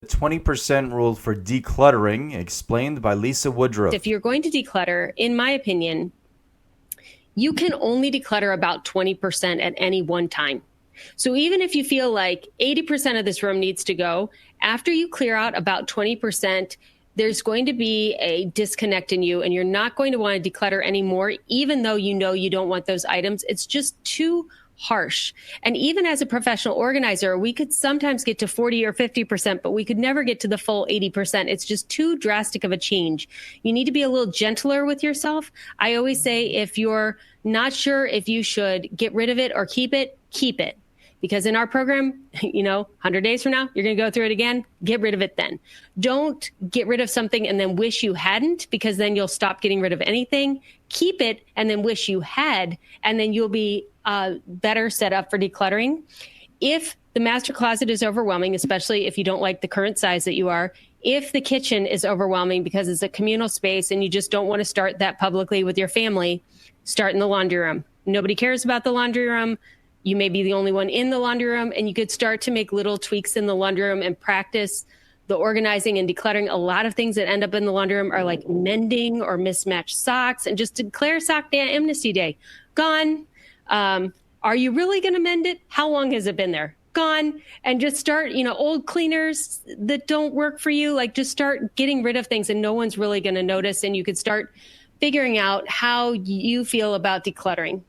20% rule for decluttering, explained by Lisa Woodruff. If you're going to declutter, in my opinion, you can only declutter about 20% at any one time. So even if you feel like 80% of this room needs to go, after you clear out about 20%, there's going to be a disconnect in you and you're not going to want to declutter anymore, even though you know you don't want those items. It's just too harsh. And even as a professional organizer, we could sometimes get to 40 or 50%, but we could never get to the full 80%. It's just too drastic of a change. You need to be a little gentler with yourself. I always say, if you're not sure if you should get rid of it or keep it, keep it. Because in our program, 100 days from now, you're going to go through it again. Get rid of it then. Don't get rid of something and then wish you hadn't, because then you'll stop getting rid of anything. Keep it and then wish you had, and then you'll be better set up for decluttering. If the master closet is overwhelming, especially if you don't like the current size that you are, if the kitchen is overwhelming because it's a communal space and you just don't want to start that publicly with your family, start in the laundry room. Nobody cares about the laundry room. You may be the only one in the laundry room, and you could start to make little tweaks in the laundry room and practice the organizing and decluttering. A lot of things that end up in the laundry room are like mending or mismatched socks, and just declare Sock Day Amnesty Day. Gone. Are you really going to mend it? How long has it been there? Gone. And just start, old cleaners that don't work for you, like just start getting rid of things and no one's really going to notice. And you could start figuring out how you feel about decluttering.